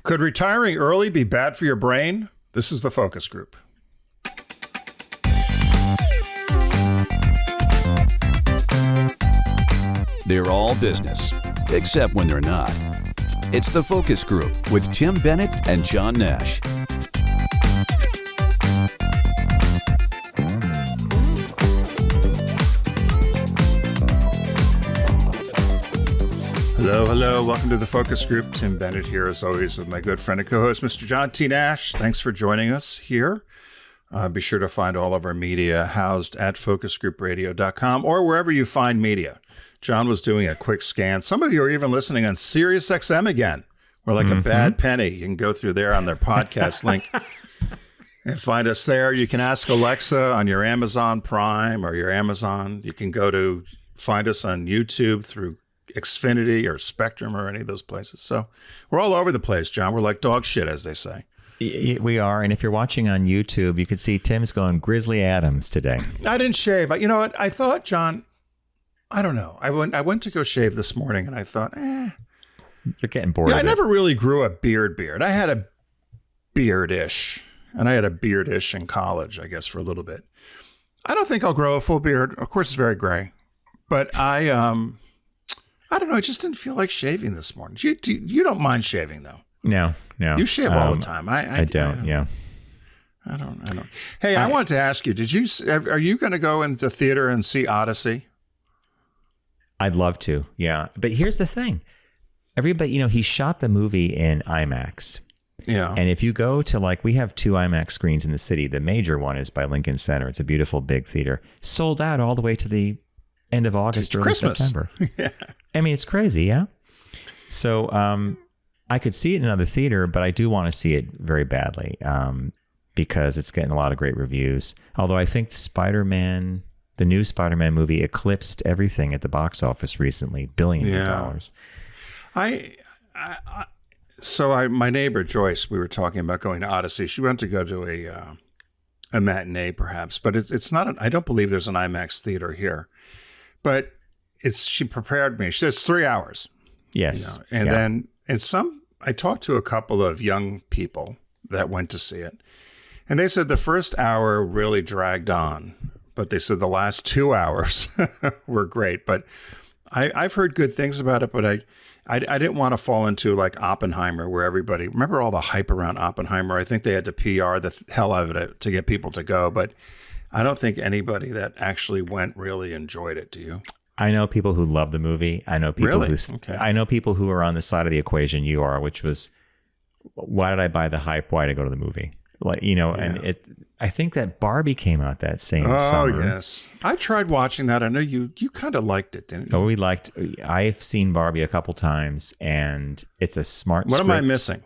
Could retiring early be bad for your brain? This is the focus group. They're all business, except when they're not. It's the Focus Group with Tim Bennett and John Nash. Hello. Welcome to the Focus Group. Tim Bennett here, as always, with my good friend and co-host, Mr. John T. Nash. Thanks for joining us here. Be sure to find all of our media housed at focusgroupradio.com or wherever you find media. John was doing a quick scan. Some of you are even listening on SiriusXM again. We're like a bad penny. You can go through there on their podcast link and find us there. You can ask Alexa on your Amazon Prime or your Amazon. You can go to find us on YouTube through Xfinity or Spectrum or any of those places. So we're all over the place, John. We're like dog shit, as they say. We are. And if you're watching on YouTube, you can see Tim's going Grizzly Adams today. I didn't shave. You know what? I thought, John, I don't know. I went to go shave this morning and I thought, You're getting bored. Yeah, of I it. never really grew a beard. I had a beard-ish. And I had a beard-ish in college, I guess, for a little bit. I don't think I'll grow a full beard. Of course, it's very gray. But I don't know. I just didn't feel like shaving this morning. You don't mind shaving, though? No. You shave all the time. I don't. Yeah. I don't. Hey, I wanted to ask you, are you going to go into theater and see Odyssey? I'd love to. Yeah. But here's the thing. Everybody, he shot the movie in IMAX. Yeah. And if you go to we have 2 IMAX screens in the city. The major one is by Lincoln Center. It's a beautiful big theater. Sold out all the way to the end of August, early Christmas. September. Yeah. I mean, it's crazy. Yeah. So I could see it in another theater, but I do want to see it very badly because it's getting a lot of great reviews. Although I think the new Spider-Man movie eclipsed everything at the box office recently, billions of dollars. My neighbor Joyce, we were talking about going to Odyssey. She went to go to a matinee, perhaps, but it's not. I don't believe there's an IMAX theater here. But she prepared me. She says 3 hours. Yes, then I talked to a couple of young people that went to see it, and they said the first hour really dragged on, but they said the last 2 hours were great. But I've heard good things about it, but I didn't want to fall into like Oppenheimer, where everybody, remember all the hype around Oppenheimer? I think they had to PR the hell out of it to get people to go, but I don't think anybody that actually went really enjoyed it. Do you? I know people who love the movie. I know people I know people who are on the side of the equation you are, which was, why did I buy the hype? Why did I go to the movie? And I think that Barbie came out that same summer. Oh, yes. I tried watching that. I know you kind of liked it, didn't you? I've seen Barbie a couple times, and it's a smart script. What am I missing?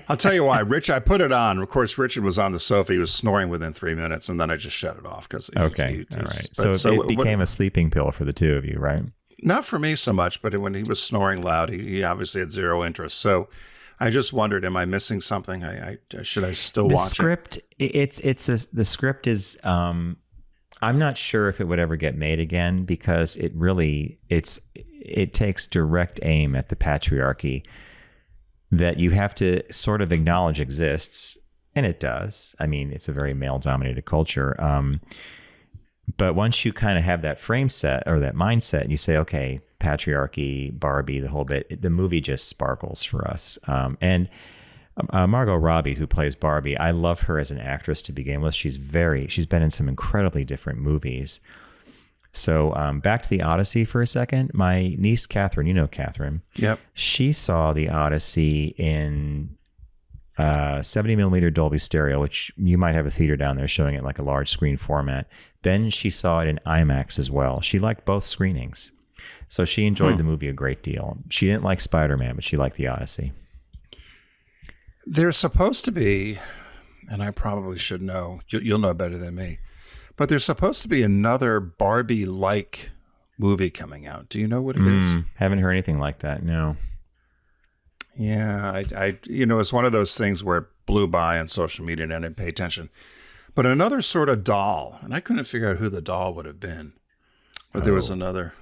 I'll tell you why. I put it on. Of course, Richard was on the sofa. He was snoring within 3 minutes, and then I just shut it off. All right. So it became a sleeping pill for the two of you, right? Not for me so much, but when he was snoring loud, he obviously had zero interest. So I just wondered, am I missing something? Should I still watch it? The script is, I'm not sure if it would ever get made again, because it takes direct aim at the patriarchy that you have to sort of acknowledge exists. And it does. I mean, it's a very male dominated culture. But once you kind of have that frame set or that mindset, and you say, okay, patriarchy, Barbie, the whole bit, the movie just sparkles for us. And Margot Robbie, who plays Barbie, I love her as an actress to begin with. She's been in some incredibly different movies. So back to the Odyssey for a second. My niece, Catherine, you know Catherine. Yep. She saw the Odyssey in 70 millimeter Dolby Stereo, which you might have a theater down there showing it like a large screen format. Then she saw it in IMAX as well. She liked both screenings. So she enjoyed the movie a great deal. She didn't like Spider-Man, but she liked the Odyssey. There's supposed to be, and I probably should know, you'll know better than me, but there's supposed to be another Barbie-like movie coming out. Do you know what it is? Haven't heard anything like that, no. Yeah, it's one of those things where it blew by on social media and I didn't pay attention. But another sort of doll, and I couldn't figure out who the doll would have been. But there was another.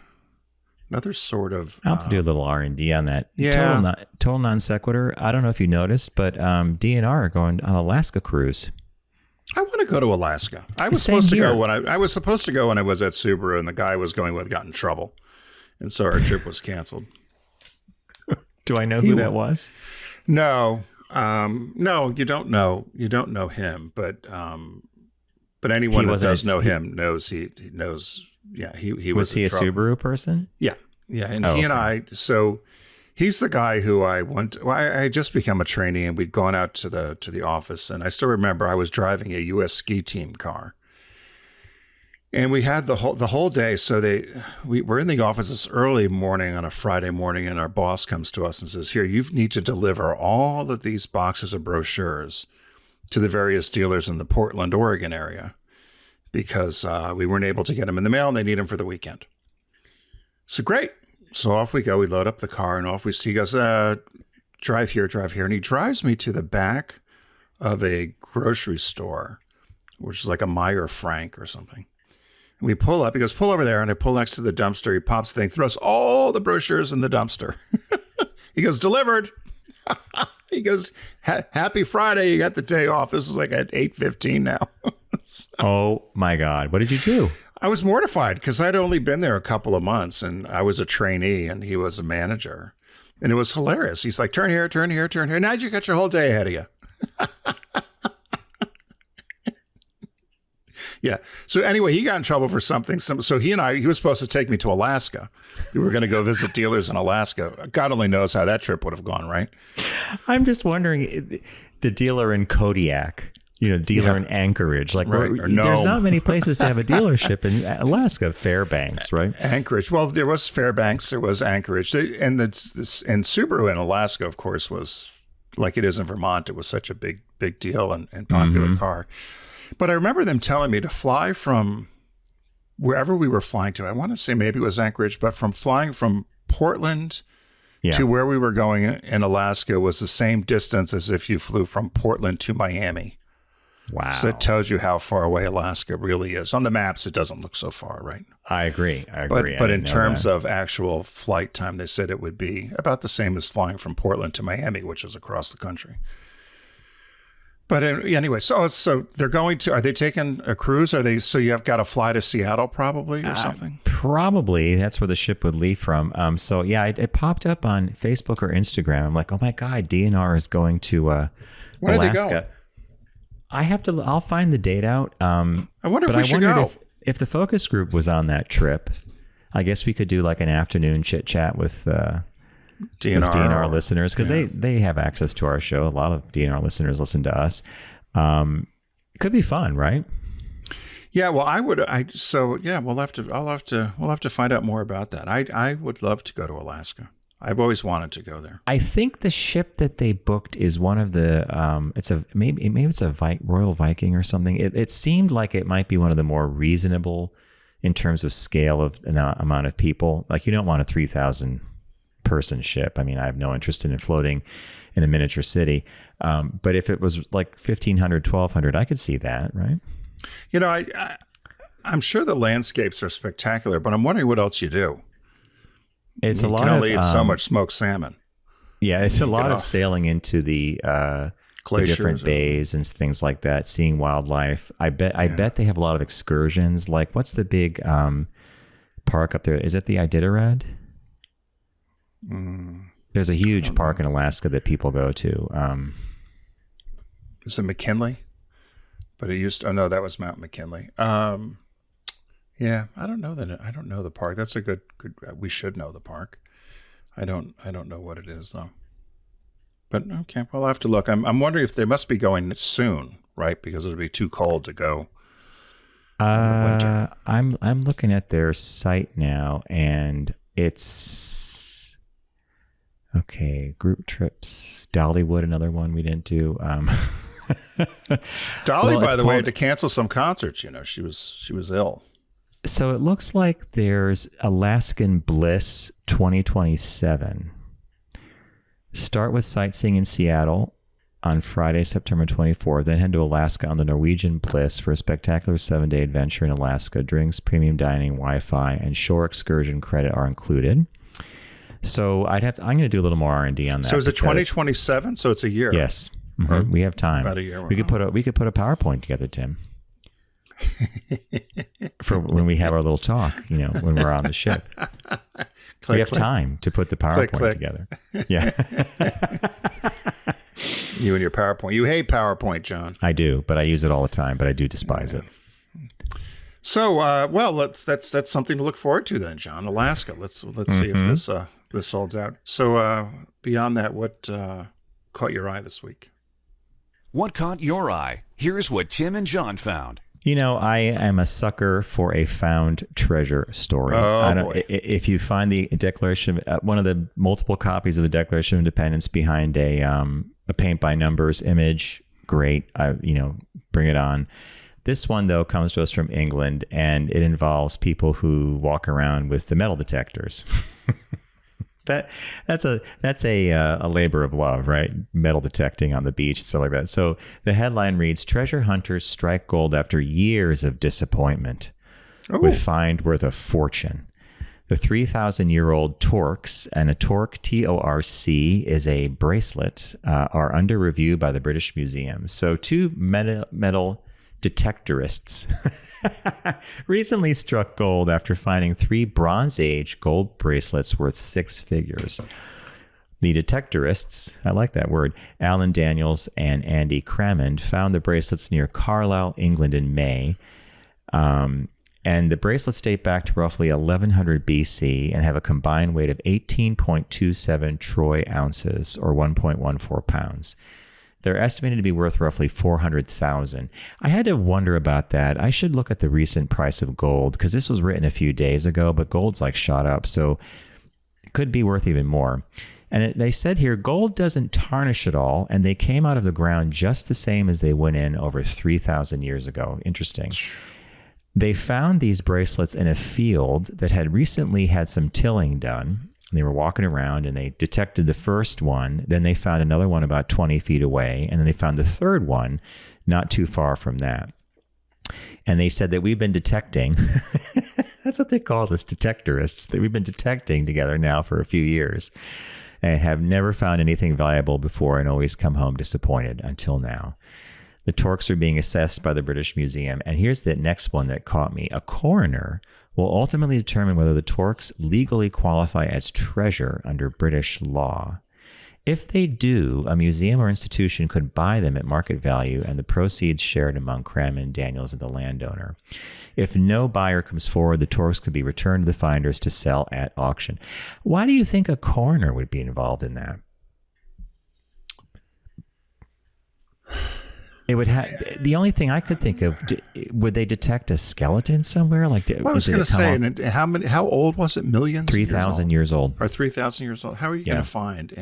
Another sort of. I'll have to do a little R&D on that. Yeah. Total non sequitur. I don't know if you noticed, but DNR are going on Alaska cruise. I want to go to Alaska. I was Same supposed to here. go I was supposed to go when I was at Subaru, and the guy I was going with got in trouble, and so our trip was canceled. Do I know who that was? No, no, you don't know. You don't know him, but anyone that does know him knows he knows. Yeah, he Was he a trouble. Subaru person? Yeah, and he and I. So he's the guy who I had just become a trainee, and we'd gone out to the office, and I still remember I was driving a U.S. ski team car, and we had the whole day. So we were in the office this early morning on a Friday morning, and our boss comes to us and says, "Here, you need to deliver all of these boxes of brochures to the various dealers in the Portland, Oregon area, because we weren't able to get them in the mail, and they need them for the weekend." So great. So off we go. We load up the car, and he goes, drive here. And he drives me to the back of a grocery store, which is like a Meyer Frank or something. And we pull up. He goes, pull over there. And I pull next to the dumpster. He pops the thing, throws all the brochures in the dumpster. He goes, delivered. He goes, happy Friday. You got the day off. This is like at 8:15 now. Oh my God. What did you do? I was mortified because I'd only been there a couple of months, and I was a trainee and he was a manager, and it was hilarious. He's like, turn here. Now you got your whole day ahead of you. Yeah. So anyway, he got in trouble for something. So he was supposed to take me to Alaska. We were going to go visit dealers in Alaska. God only knows how that trip would have gone, right? I'm just wondering, the dealer in Kodiak, dealer in Anchorage. Like, right. there's not many places to have a dealership in Alaska. Fairbanks, right? Anchorage. Well, there was Fairbanks. There was Anchorage. And Subaru in Alaska, of course, was like it is in Vermont. It was such a big deal and popular car. But I remember them telling me to fly from wherever we were flying to. I want to say maybe it was Anchorage, but flying from Portland to where we were going in Alaska was the same distance as if you flew from Portland to Miami. Wow. So it tells you how far away Alaska really is. On the maps, it doesn't look so far, right? I agree. But in terms of actual flight time, they said it would be about the same as flying from Portland to Miami, which is across the country. But anyway, so they're going to, are they taking a cruise? So you have got to fly to Seattle probably or something? Probably. That's where the ship would leave from. So yeah, it popped up on Facebook or Instagram. I'm like, oh my God, DNR is going to Where Alaska. do they go? I'll find the date out. I wonder if we should go. If the focus group was on that trip, I guess we could do like an afternoon chit chat with DNR listeners, because they have access to our show. A lot of DNR listeners listen to us. Could be fun, right? Yeah, well, we'll have to find out more about that. I would love to go to Alaska. I've always wanted to go there. I think the ship that they booked is one of the maybe it's a Royal Viking or something. It seemed like it might be one of the more reasonable in terms of scale of amount of people. Like, you don't want a 3,000 person ship. I mean, I have no interest in floating in a miniature city. But if it was like 1,500, 1,200, I could see that, right? I'm sure the landscapes are spectacular, but I'm wondering what else you do. You can only eat so much smoked salmon. Yeah, it's a lot of sailing into the different bays and things like that, seeing wildlife. I bet they have a lot of excursions. Like, what's the big park up there? Is it the Iditarod? There's a huge park in Alaska that people go to. Is it McKinley? But it used to, no, that was Mount McKinley. Yeah, I don't know the park. That's a good. We should know the park. I don't know what it is though. But okay, well, I'll have to look. I'm wondering if they must be going soon, right? Because it'll be too cold to go. In the winter. I'm looking at their site now, and it's okay. Group trips, Dollywood, another one we didn't do. Dolly, by the way, had to cancel some concerts. She was ill. So it looks like there's Alaskan Bliss 2027. Start with sightseeing in Seattle. on Friday, September 24th. Then head to Alaska on the Norwegian Bliss for a spectacular 7-day adventure in Alaska. Drinks, premium dining, Wi-Fi, and shore excursion credit are included. So I'm going to do a little more R&D on that. So is it 2027? So it's a year. Yes. Mm-hmm. We have time. About a year. We could put a PowerPoint together, Tim. For when we have our little talk, when we're on the ship. We have time to put the PowerPoint together. Yeah. You and your PowerPoint. You hate PowerPoint, John. I do, but I use it all the time, but I do despise it. So, that's something to look forward to then, John. Alaska. Let's see if this holds out. So, beyond that, what caught your eye this week? What caught your eye? Here's what Tim and John found. I am a sucker for a found treasure story. Boy. If you find the Declaration, one of the multiple copies of the Declaration of Independence behind a paint by numbers image, great. Bring it on. This one, though, comes to us from England, and it involves people who walk around with the metal detectors. That's a labor of love, right? Metal detecting on the beach and stuff like that. So the headline reads, "Treasure hunters strike gold after years of disappointment with find worth a fortune." The 3,000-year-old Torx, and a Torque, Torc, is a bracelet, are under review by the British Museum. So two metal detectorists recently struck gold after finding 3 Bronze Age gold bracelets worth 6 figures. The detectorists, I like that word, Alan Daniels and Andy Crammond, found the bracelets near Carlisle, England in May. And the bracelets date back to roughly 1100 BC and have a combined weight of 18.27 troy ounces, or 1.14 pounds. They're estimated to be worth roughly $400,000. I had to wonder about that. I should look at the recent price of gold, because this was written a few days ago, but gold's shot up, so it could be worth even more. And they said here, gold doesn't tarnish at all, and they came out of the ground just the same as they went in over 3,000 years ago. Interesting. They found these bracelets in a field that had recently had some tilling done. They were walking around and they detected the first one. Then they found another one about 20 feet away. And then they found the third one not too far from that. And they said that we've been detecting, that's what they call this, detectorists, that we've been detecting together now for a few years and have never found anything valuable before and always come home disappointed until now. The Torques are being assessed by the British Museum. And here's the next one that caught me. A coroner will ultimately determine whether the Torques legally qualify as treasure under British law. If they do, a museum or institution could buy them at market value and the proceeds shared among Crammond, Daniels, and the landowner. If no buyer comes forward, the Torques could be returned to the finders to sell at auction. Why do you think a coroner would be involved in that? It would have the only thing I could think of. Would they detect a skeleton somewhere? Well, I was going to say, and how old was it? Millions. 3,000 years old. Or 3,000 years old. How are you going to find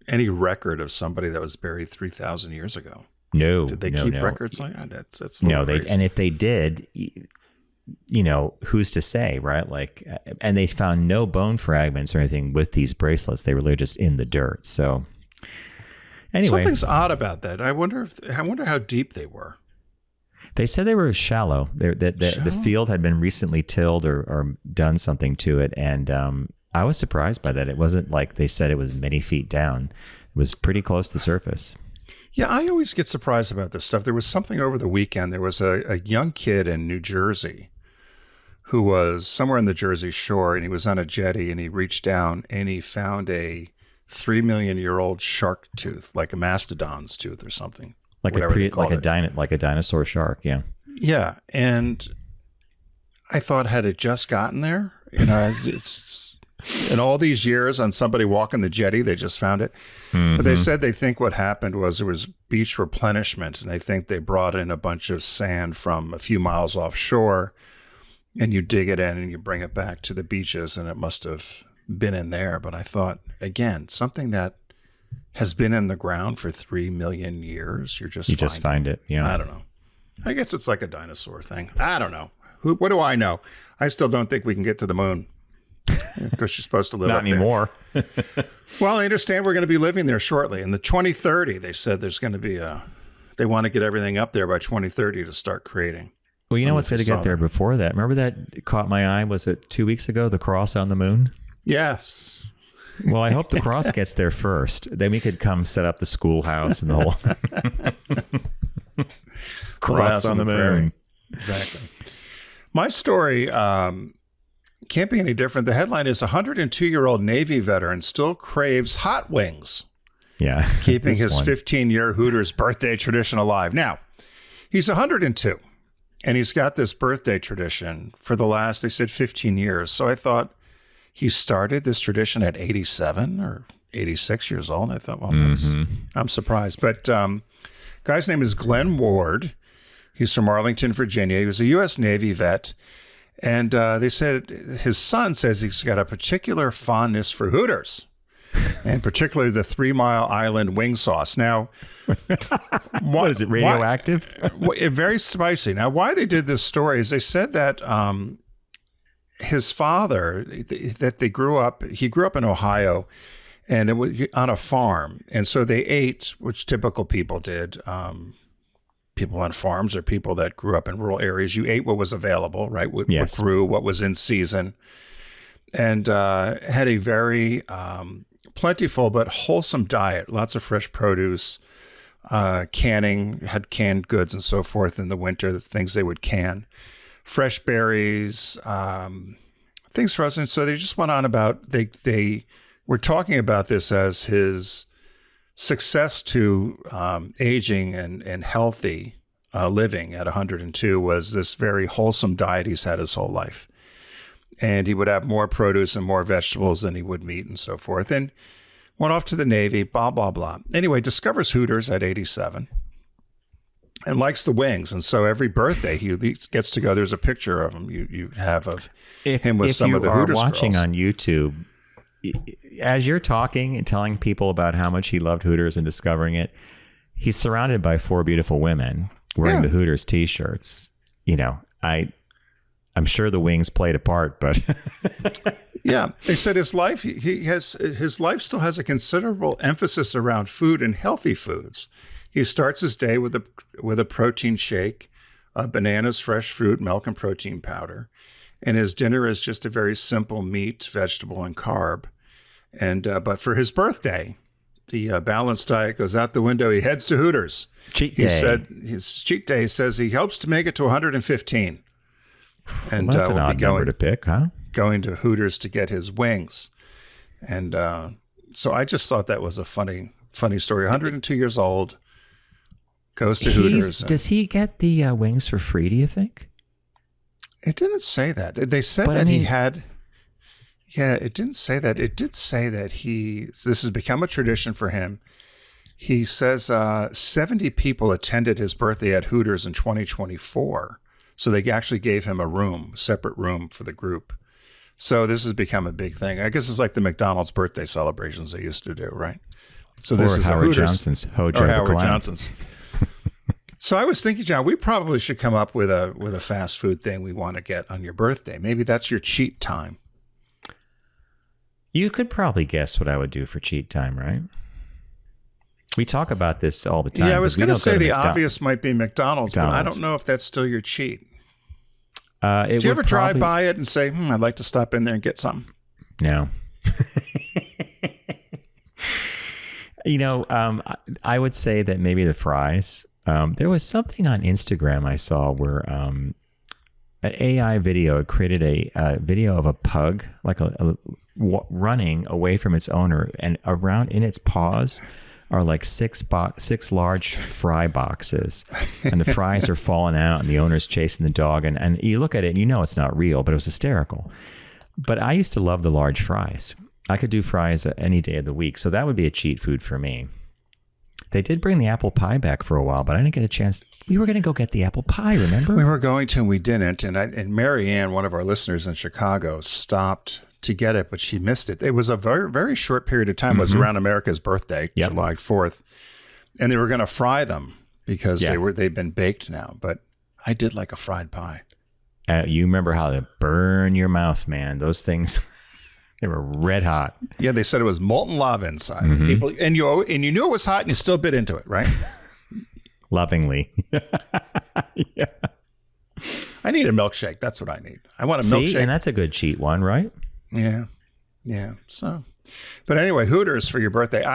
any record of somebody that was buried 3,000 years ago? No. Did they keep records like that? That's no. And if they did, who's to say, right? And they found no bone fragments or anything with these bracelets. They were literally just in the dirt. So. Anyway, something's odd about that. I wonder how deep they were. They said they were shallow. The field had been recently tilled or done something to it, and I was surprised by that. It wasn't like they said it was many feet down. It was pretty close to the surface. Yeah, I always get surprised about this stuff. There was something over the weekend. There was a young kid in New Jersey who was somewhere in the Jersey Shore, and he was on a jetty, and he reached down and he found a 3 million year old shark tooth, like a mastodon's tooth or something, like a dinosaur shark. Yeah, and I thought, had it just gotten there? It's in all these years on somebody walking the jetty, they just found it. Mm-hmm. But they said they think what happened was there was beach replenishment, and they think they brought in a bunch of sand from a few miles offshore, and you dig it in and you bring it back to the beaches, and it must have been in there. But I thought, again, something that has been in the ground for 3 million years, you just find it. Yeah, I don't know. I guess it's like a dinosaur thing. I don't know. What do I know? I still don't think we can get to the moon. Because you're supposed to live Not up there. anymore. Well, I understand we're going to be living there shortly. In the 2030, they said there's going to be they want to get everything up there by 2030 to start creating. Well, you know what's going to get there before that? Remember that caught my eye? Was it 2 weeks ago? The cross on the moon? Yes. Well, I hope the cross gets there first. Then we could come set up the schoolhouse and the whole cross on the moon. Exactly. My story can't be any different. The headline is 102-year-old Navy veteran still craves hot wings. Yeah. Keeping his 15-year Hooters birthday tradition alive. Now, he's 102, and he's got this birthday tradition for the last, they said, 15 years. So I thought he started this tradition at 87 or 86 years old. I thought, well, I'm surprised. But guy's name is Glenn Ward. He's from Arlington, Virginia. He was a U.S. Navy vet. And they said his son says he's got a particular fondness for Hooters, and particularly the 3 Mile Island wing sauce. Now, what is it, radioactive? Very spicy. Now, why they did this story is they said that his father, that he grew up in Ohio, and it was on a farm. And so they ate, which typical people did. People on farms or people that grew up in rural areas, you ate what was available, right? What grew, what was in season, and had a very plentiful but wholesome diet. Lots of fresh produce, canning, had canned goods and so forth in the winter, the things they would can, fresh berries, things frozen. So they just went on about, they were talking about this as his success to aging and healthy living at 102 was this very wholesome diet he's had his whole life. And he would have more produce and more vegetables than he would meat and so forth. And went off to the Navy, blah, blah, blah. Anyway, discovers Hooters at 87 and likes the wings. And so every birthday he gets to go. There's a picture of him you have of him with some of the Hooters girls. If you are watching on YouTube, as you're talking and telling people about how much he loved Hooters and discovering it, he's surrounded by 4 beautiful women wearing the Hooters t-shirts. You know, I'm sure the wings played a part, but yeah, they said his life his life still has a considerable emphasis around food and healthy foods. He starts his day with a protein shake, bananas, fresh fruit, milk, and protein powder. And his dinner is just a very simple meat, vegetable, and carb. And but for his birthday, the balanced diet goes out the window. He heads to Hooters. Cheat day. He said his cheat day says he hopes to make it to 115. And well, that's an odd number to pick, huh? Going to Hooters to get his wings. And so I just thought that was a funny story. 102 years old, goes to Hooters. Does he get the wings for free, do you think? It didn't say that. They said that he had... Yeah, it didn't say that. It did say that this has become a tradition for him. He says 70 people attended his birthday at Hooters in 2024. So they actually gave him a separate room for the group. So this has become a big thing. I guess it's like the McDonald's birthday celebrations they used to do, right? So this is Howard Johnson's. Howard Johnson's. So I was thinking, John, we probably should come up with a fast food thing we want to get on your birthday. Maybe that's your cheat time. You could probably guess what I would do for cheat time, right? We talk about this all the time. Yeah, I was going to say the obvious might be McDonald's, but I don't know if that's still your cheat. Do you ever drive by it and say, I'd like to stop in there and get something? No. You know, I would say that maybe the fries. There was something on Instagram I saw where an AI video created a video of a pug, like running away from its owner, and around in its paws are like six large fry boxes, and the fries are falling out, and the owner's chasing the dog, and you look at it and you know it's not real, but it was hysterical. But I used to love the large fries. I could do fries any day of the week, so that would be a cheat food for me. They did bring the apple pie back for a while, but I didn't get a chance. We were going to go get the apple pie, remember? We were going to, and we didn't. And Mary Ann, one of our listeners in Chicago, stopped to get it, but she missed it. It was a very, very short period of time. It was around America's birthday, July 4th. And they were going to fry them because they've been baked now. But I did like a fried pie. You remember how they burn your mouth, man. Those things. They were red hot. Yeah, they said it was molten lava inside. Mm-hmm. People and you knew it was hot and you still bit into it, right? Lovingly. Yeah. I need a milkshake. That's what I need. I want a See, milkshake. and that's a good cheat one, right? Yeah. So, but anyway, Hooters for your birthday.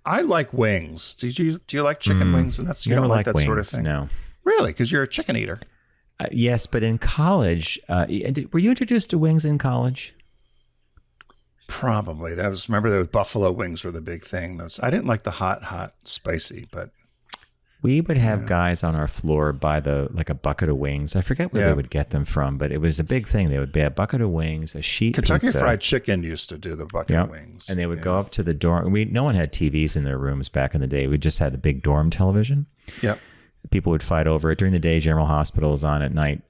I like wings. Do you like chicken wings? And that's you Never don't like that wings, sort of thing. No. Really? Because you're a chicken eater. Yes, but in college, were you introduced to wings in college? Probably. Remember those buffalo wings were the big thing. I didn't like the hot, spicy, but we would have guys on our floor buy like a bucket of wings. I forget where they would get them from, but it was a big thing. They would buy a bucket of wings, a sheet Kentucky pizza. Fried Chicken used to do the bucket of wings. And they would go up to the dorm. No one had TVs in their rooms back in the day. We just had a big dorm television. Yep. People would fight over it. During the day, General Hospital was on. At night,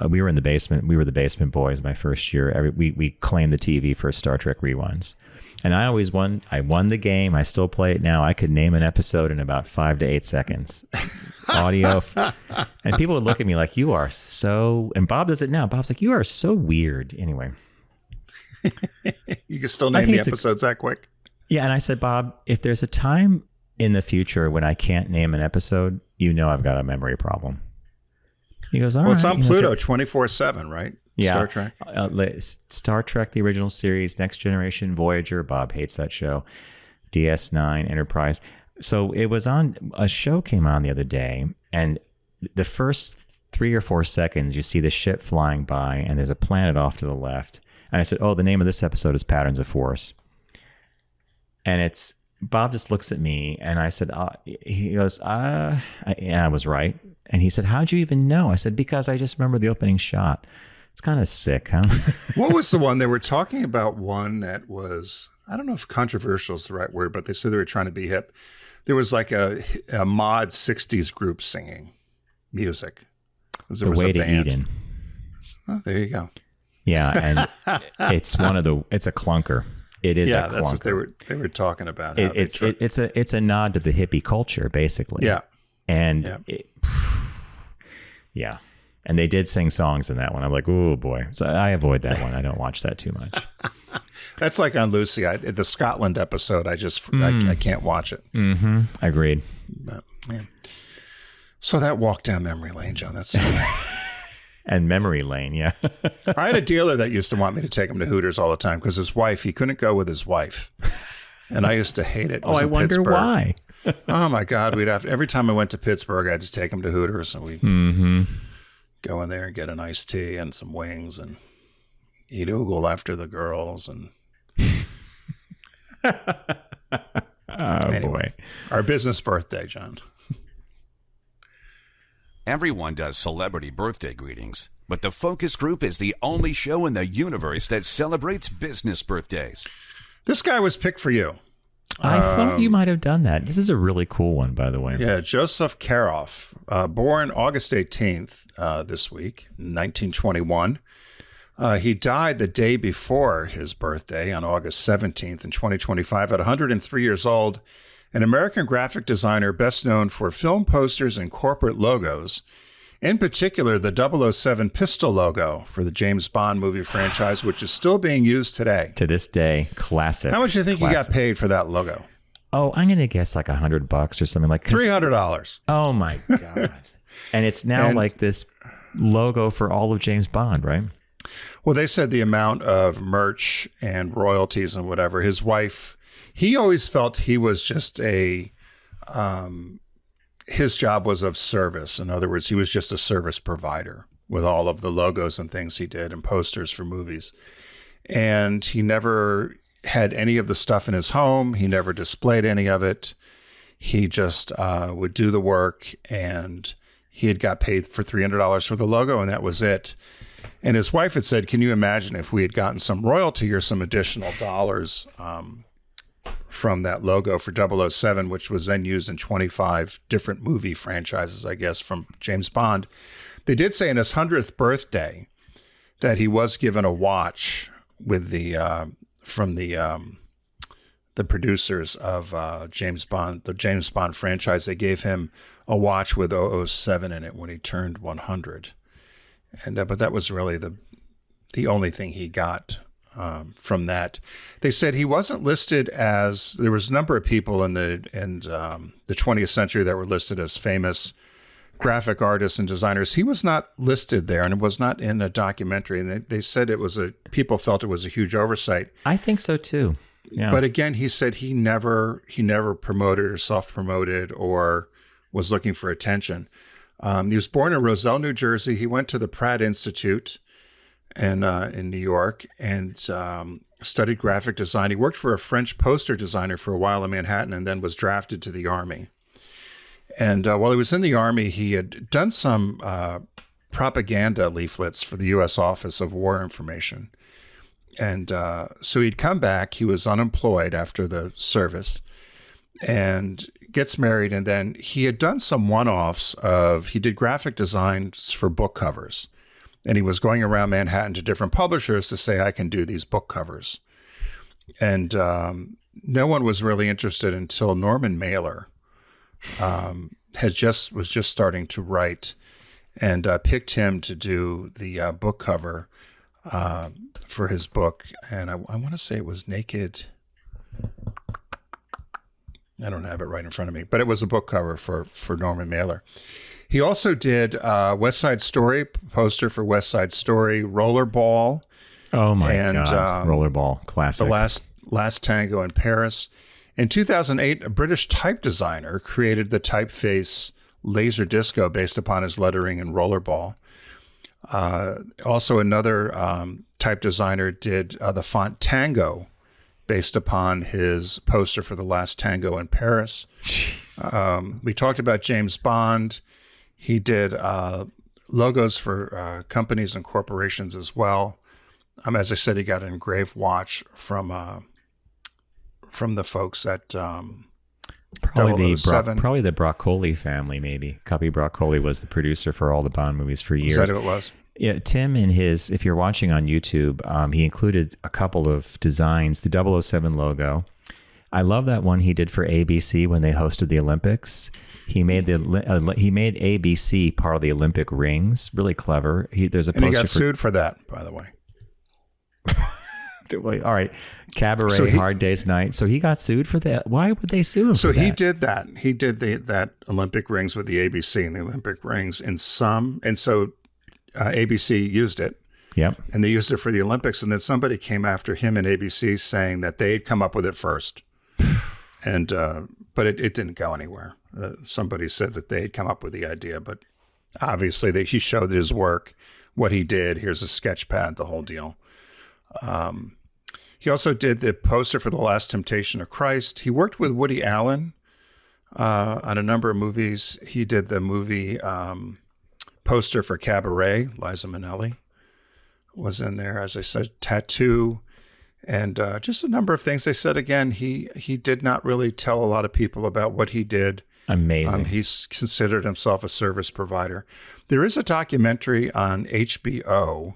we were in the basement. We were the basement boys my first year. We claimed the TV for Star Trek reruns. And I always won. I won the game. I still play it now. I could name an episode in about 5 to 8 seconds. Audio. And people would look at me like, you are so... And Bob does it now. Bob's like, you are so weird. Anyway. You can still name the episodes that quick? Yeah. And I said, Bob, if there's a time in the future when I can't name an episode, I've got a memory problem. He goes, all right. Well, it's on Pluto 24/7, right? Yeah. Star Trek. Star Trek, the original series, Next Generation, Voyager. Bob hates that show. DS9, Enterprise. So it was on, a show came on the other day, and the first 3 or 4 seconds, you see the ship flying by, and there's a planet off to the left. And I said, the name of this episode is Patterns of Force. And Bob just looks at me, and I said, he goes, I was right. And he said, how'd you even know? I said, because I just remember the opening shot. It's kind of sick, huh? What was the one they were talking about? One that was, I don't know if controversial is the right word, but they said they were trying to be hip. There was like a mod 60s group singing music. The Way to Eden. Oh, there you go. Yeah, and it's a clunker. It is a clunker. That's what they were talking about. It's a nod to the hippie culture, basically. Yeah. And yeah. And they did sing songs in that one. I'm like, oh boy. So I avoid that one. I don't watch that too much. That's like on Lucy. The Scotland episode, I can't watch it. Mm-hmm. Agreed. But, yeah. So that walk down memory lane, John, that's... And memory lane, yeah. I had a dealer that used to want me to take him to Hooters all the time because he couldn't go with his wife. And I used to hate it. I wonder Pittsburgh. why. Oh my God. Every time I went to Pittsburgh, I had to take him to Hooters, and we'd go in there and get an iced tea and some wings and eat oogle after the girls. And boy. Our business birthday, John. Everyone does celebrity birthday greetings, but the Focus Group is the only show in the universe that celebrates business birthdays. This guy was picked for you. I thought you might have done that. This is a really cool one, by the way. Yeah, Joseph Caroff, born August 18th this week, 1921. He died the day before his birthday on August 17th in 2025 at 103 years old. An American graphic designer best known for film posters and corporate logos, in particular the 007 pistol logo for the James Bond movie franchise, which is still being used today. To this day, classic. How much do you think you got paid for that logo? Oh, I'm going to guess like $100 or something like $300. Oh my God. And it's now like this logo for all of James Bond, right? Well, they said the amount of merch and royalties and whatever, his wife... He always felt he was just his job was of service. In other words, he was just a service provider with all of the logos and things he did and posters for movies. And he never had any of the stuff in his home. He never displayed any of it. He just would do the work, and he had got paid for $300 for the logo, and that was it. And his wife had said, can you imagine if we had gotten some royalty or some additional dollars from that logo for 007, which was then used in 25 different movie franchises, I guess, from James Bond. They did say in his 100th birthday that he was given a watch with from the producers of James Bond, the James Bond franchise. They gave him a watch with 007 in it when he turned 100. And but that was really the only thing he got from that. They said he wasn't listed as, there was a number of people in the 20th century that were listed as famous graphic artists and designers. He was not listed there, and it was not in a documentary. And they said people felt it was a huge oversight. I think so too. Yeah. But again, he said he never promoted or self-promoted or was looking for attention. He was born in Roselle, New Jersey. He went to the Pratt Institute in New York and studied graphic design. He worked for a French poster designer for a while in Manhattan and then was drafted to the Army. And while he was in the Army, he had done some propaganda leaflets for the U.S. Office of War Information. And so he'd come back. He was unemployed after the service and gets married. And then he had done some one-offs he did graphic designs for book covers. And he was going around Manhattan to different publishers to say, I can do these book covers. And no one was really interested until Norman Mailer was just starting to write and picked him to do the book cover for his book. And I want to say it was Naked. I don't have it right in front of me, but it was a book cover for Norman Mailer. He also did West Side Story, poster for West Side Story, Rollerball. Oh my God, Rollerball, classic. The Last Tango in Paris. In 2008, a British type designer created the typeface Laser Disco based upon his lettering in Rollerball. Also, another type designer did the font Tango based upon his poster for The Last Tango in Paris. We talked about James Bond. He did logos for companies and corporations as well. As I said, he got an engraved watch from the folks at probably 007. Probably the Broccoli family, maybe. Cubby Broccoli was the producer for all the Bond movies for years. Is that who it was? Yeah, Tim if you're watching on YouTube, he included a couple of designs, the 007 logo. I love that one he did for ABC when they hosted the Olympics. He made ABC part of the Olympic rings. Really clever. There's a poster. And he got sued for that, by the way. All right, Cabaret, Hard Day's Night. So he got sued for that. Why would they sue him? So for that? he did that. He did that Olympic rings with the ABC and the Olympic rings and so ABC used it. Yep. And they used it for the Olympics. And then somebody came after him and ABC saying that they had come up with it first. And but it didn't go anywhere. Somebody said that they had come up with the idea, but obviously he showed his work, what he did. Here's a sketch pad, the whole deal. He also did the poster for The Last Temptation of Christ. He worked with Woody Allen on a number of movies. He did the movie poster for Cabaret. Liza Minnelli was in there, as I said, Tattoo, and just a number of things. They said, again, he did not really tell a lot of people about what he did. Amazing. He's considered himself a service provider. There is a documentary on HBO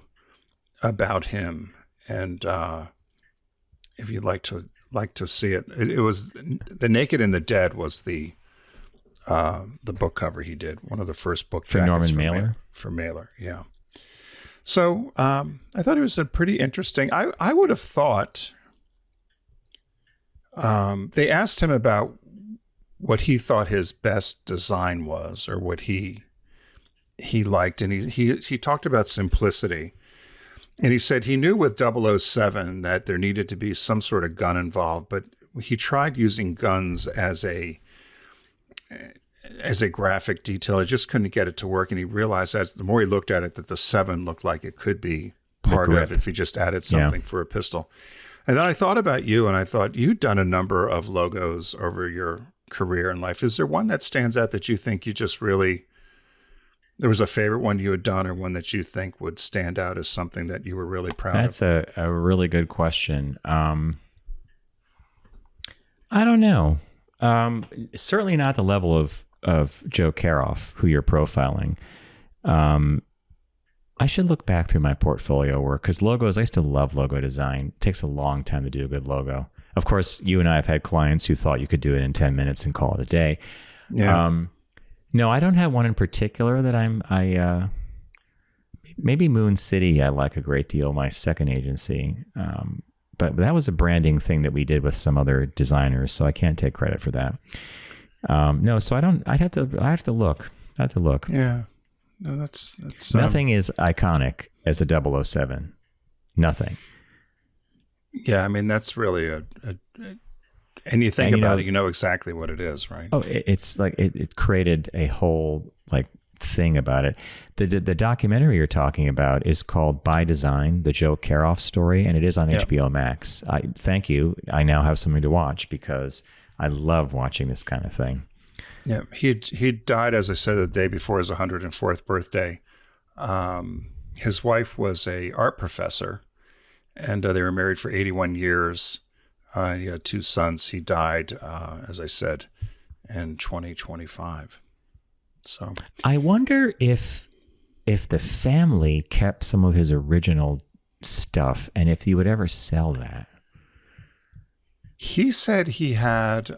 about him, and if you'd like to see it, it was The Naked and the Dead was the book cover he did, one of the first book for Norman Mailer. For Mailer, yeah. So I thought it was a pretty interesting. I would have thought they asked him about what he thought his best design was, or what he liked, and he talked about simplicity. And he said he knew with 007 that there needed to be some sort of gun involved, but he tried using guns as a graphic detail. He just couldn't get it to work. And he realized that the more he looked at it, that the 7 looked like it could be part of it if he just added something for a pistol. And then I thought about you, and I thought you'd done a number of logos over your career and life. Is there one that stands out that you think you just really... There was a favorite one you had done, or one that you think would stand out as something that you were really proud of? That's a really good question. I don't know. Certainly not the level of Joe Caroff, who you're profiling. I should look back through my portfolio work, because logos, I used to love logo design. It takes a long time to do a good logo. Of course, you and I have had clients who thought you could do it in 10 minutes and call it a day. Yeah. No, I don't have one in particular that maybe Moon City I like a great deal, my second agency. But that was a branding thing that we did with some other designers, so I can't take credit for that. No, so I have to look. Yeah. No, that's nothing is iconic as the 007. Nothing. Yeah, I mean, that's really and you think about it, you know exactly what it is, right? Oh, it's like it created a whole like thing about it. The documentary you're talking about is called By Design, the Joe Caroff story, and it is on HBO Max. Thank you. I now have something to watch because I love watching this kind of thing. Yeah, he died, as I said, the day before his 104th birthday. His wife was a art professor, and they were married for 81 years. He had 2 sons. He died, as I said, in 2025. So I wonder if the family kept some of his original stuff, and if he would ever sell that. He said he had.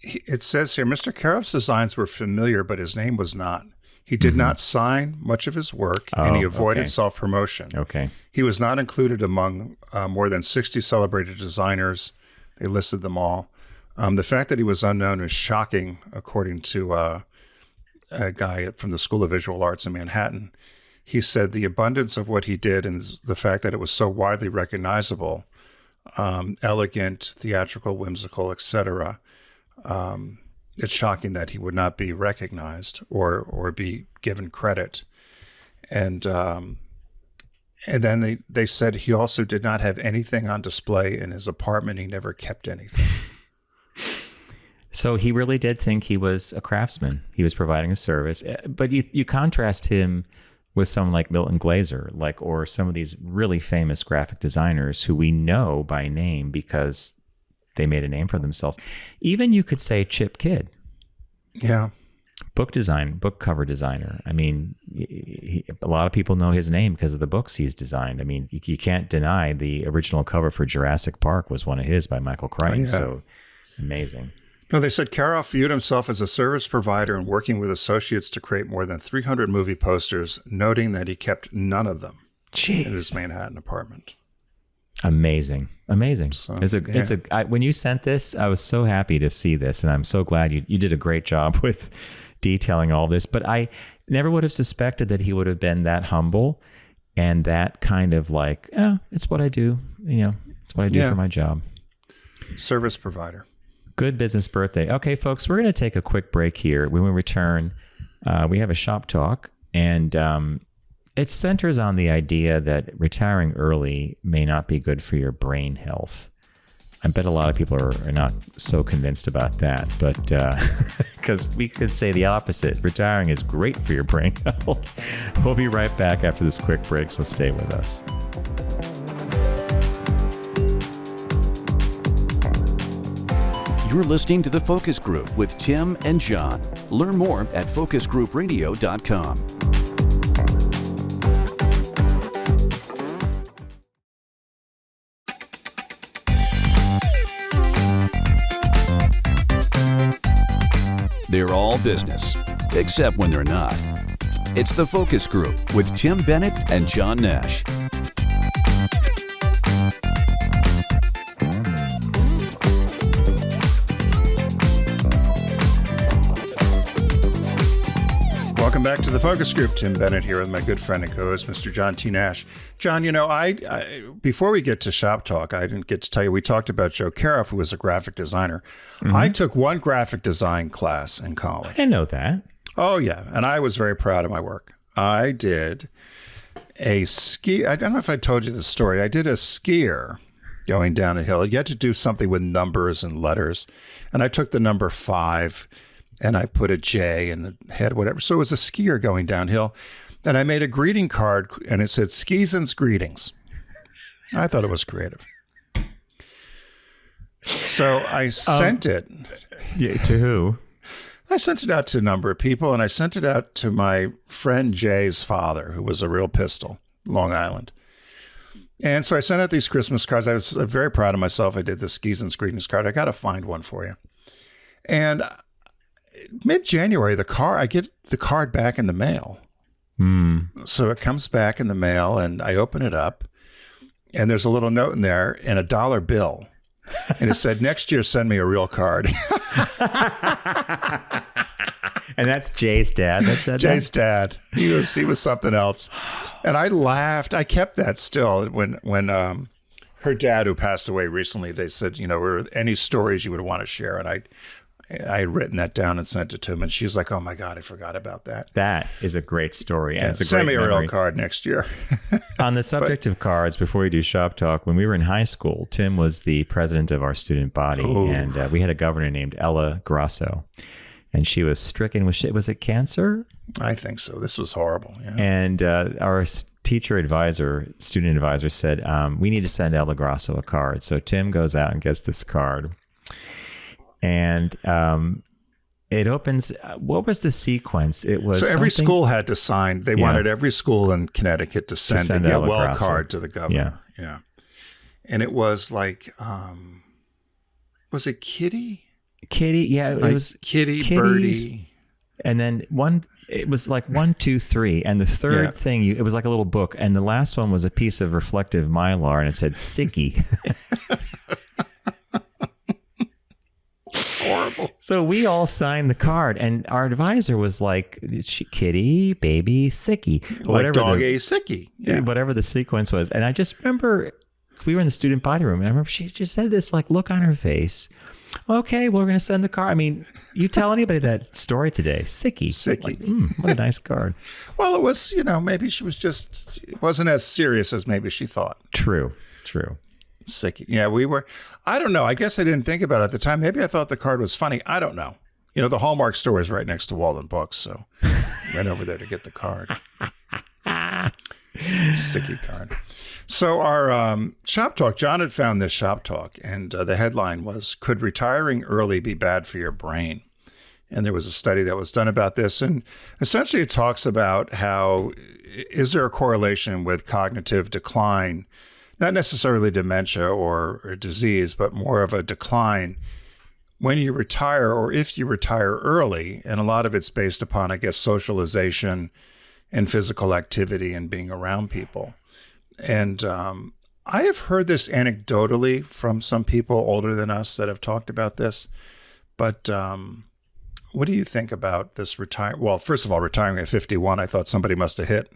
It says here, Mr. Caroff's designs were familiar, but his name was not. He did not sign much of his work, and he avoided self-promotion. Okay. He was not included among more than 60 celebrated designers. They listed them all. The fact that he was unknown is shocking, according to a guy from the School of Visual Arts in Manhattan. He said the abundance of what he did and the fact that it was so widely recognizable, elegant, theatrical, whimsical, etc., it's shocking that he would not be recognized or be given credit. And then they said he also did not have anything on display in his apartment. He never kept anything. So he really did think he was a craftsman. He was providing a service. But you contrast him with someone like Milton Glaser, or some of these really famous graphic designers who we know by name because they made a name for themselves. Even you could say Chip Kidd. Yeah. Book cover designer. I mean, a lot of people know his name because of the books he's designed. I mean, you can't deny the original cover for Jurassic Park was one of his by Michael Crichton. So amazing. No, they said Caroff viewed himself as a service provider and working with associates to create more than 300 movie posters, noting that he kept none of them in his Manhattan apartment. Amazing. So, when you sent this, I was so happy to see this, and I'm so glad you did a great job with detailing all this. But I never would have suspected that he would have been that humble and that kind of like, it's what I do. It's what I do for my job. Service provider. Good business birthday. Okay, folks, we're going to take a quick break here. When we return, we have a shop talk, and it centers on the idea that retiring early may not be good for your brain health. I bet a lot of people are not so convinced about that, but because we could say the opposite. Retiring is great for your brain health. We'll be right back after this quick break, so stay with us. You're listening to The Focus Group with Tim and John. Learn more at focusgroupradio.com. They're all business, except when they're not. It's The Focus Group with Tim Bennett and John Nash. Welcome back to the Focus Group. Tim Bennett here with my good friend and co-host, Mr. John T. Nash. John, I before we get to Shop Talk, I didn't get to tell you, we talked about Joe Caroff, who was a graphic designer. Mm-hmm. I took one graphic design class in college. I didn't know that. Oh, yeah. And I was very proud of my work. I did a ski. I don't know if I told you the story. I did a skier going down a hill. You had to do something with numbers and letters. And I took the number 5. And I put a J in the head, whatever. So it was a skier going downhill. And I made a greeting card, and it said, Skeezin's Greetings. I thought it was creative. So I sent it. Yeah, to who? I sent it out to a number of people, and I sent it out to my friend Jay's father, who was a real pistol, Long Island. And so I sent out these Christmas cards. I was very proud of myself. I did the Skeezin's Greetings card. I got to find one for you. And mid-January, I get the card back in the mail. So it comes back in the mail, and I open it up, and there's a little note in there and a $1 bill. And it said, next year, send me a real card. And that's Jay's dad that said Jay's dad. He was something else. And I laughed. I kept that still. When her dad, who passed away recently, they said, were any stories you would want to share? And I had written that down and sent it to him. And she's like, oh my God, I forgot about that. That is a great story. And it's a send great me a memory. real card next year. On the subject of cards, before we do shop talk, when we were in high school, Tim was the president of our student body. Ooh. And we had a governor named Ella Grasso. And she was stricken with shit. Was it cancer? I think so. This was horrible. Yeah. And our student advisor said, we need to send Ella Grasso a card. So Tim goes out and gets this card. And it opens. What was the sequence? It was every school had to sign. They wanted every school in Connecticut to send a get well card to the governor. Yeah. And it was like, was it Kitty? Kitty, yeah, it was Kitty, Kitties, Birdie, and then it was like 1, 2, 3, and the third thing, it was like a little book, and the last one was a piece of reflective mylar, and it said "Sicky." Horrible. So we all signed the card, and our advisor was like, "Kitty, baby, Sicky," like dog a Sicky, whatever the sequence was, and I just remember we were in the student body room, and I remember she just said this like look on her face. Okay, well, we're going to send the card. I mean, you tell anybody that story today. Sicky. Like, what a nice card. Well, it was, maybe she was it wasn't as serious as maybe she thought. True. Sicky. Yeah, I don't know. I guess I didn't think about it at the time. Maybe I thought the card was funny. I don't know. The Hallmark store is right next to Walden Books, so right over there to get the card. Sicky card. So our shop talk, John had found this shop talk, and the headline was, "Could retiring early be bad for your brain?" And there was a study that was done about this, and essentially it talks about how is there a correlation with cognitive decline, not necessarily dementia or disease, but more of a decline when you retire or if you retire early, and a lot of it's based upon, I guess, socialization and physical activity and being around people. And I have heard this anecdotally from some people older than us that have talked about this. But what do you think about this Well, first of all, retiring at 51, I thought somebody must have hit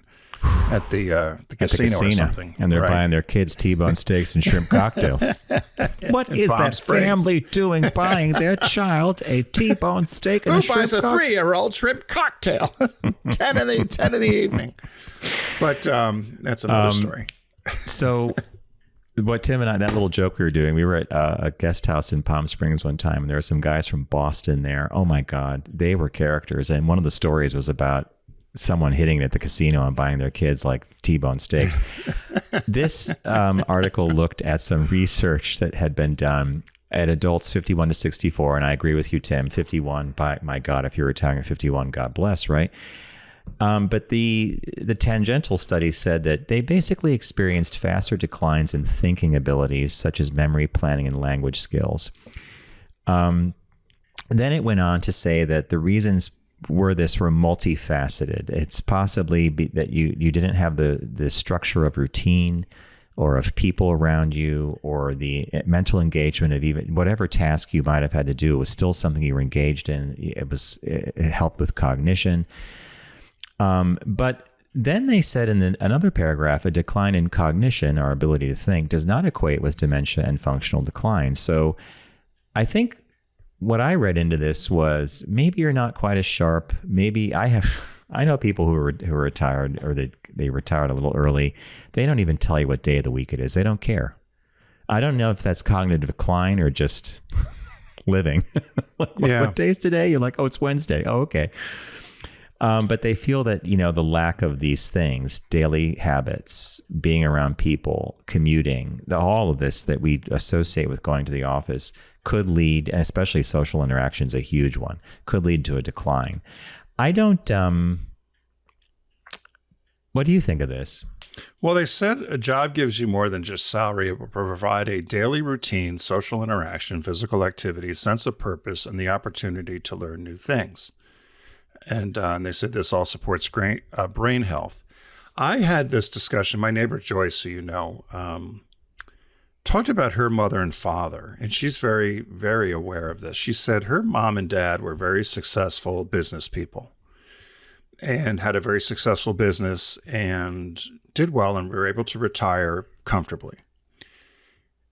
at the casino or something. And they're buying their kids T-bone steaks and shrimp cocktails. What is that family doing buying their child a T-bone steak and a shrimp cocktail? Who buys a 3-year-old shrimp cocktail? 10 in the evening. But that's another story. So what Tim and I, that little joke we were doing, we were at a guest house in Palm Springs one time, and there were some guys from Boston there. Oh my God, they were characters. And one of the stories was about someone hitting it at the casino and buying their kids like T-bone steaks. This article looked at some research that had been done at adults 51 to 64. And I agree with you, Tim, 51, by my God, if you're retiring at 51, God bless, right? But the tangential study said that they basically experienced faster declines in thinking abilities, such as memory, planning, and language skills. Then it went on to say that the reasons were multifaceted. It's possibly that you didn't have the structure of routine or of people around you, or the mental engagement of even whatever task you might have had to do was still something you were engaged in. It helped with cognition. But then they said in another paragraph, a decline in cognition, our ability to think, does not equate with dementia and functional decline. So I think what I read into this was maybe you're not quite as sharp. Maybe I know people who are retired, or they retired a little early. They don't even tell you what day of the week it is. They don't care. I don't know if that's cognitive decline or just living. What day is today? You're like, oh, it's Wednesday. Oh, okay. But they feel that, the lack of these things, daily habits, being around people, commuting, all of this that we associate with going to the office could lead, and especially social interactions, a huge one, could lead to a decline. I don't, what do you think of this? Well, they said a job gives you more than just salary. It will provide a daily routine, social interaction, physical activity, sense of purpose, and the opportunity to learn new things. And they said this all supports brain health. I had this discussion. My neighbor Joyce, who you know, talked about her mother and father, and she's very, very aware of this. She said her mom and dad were very successful business people and had a very successful business and did well and were able to retire comfortably.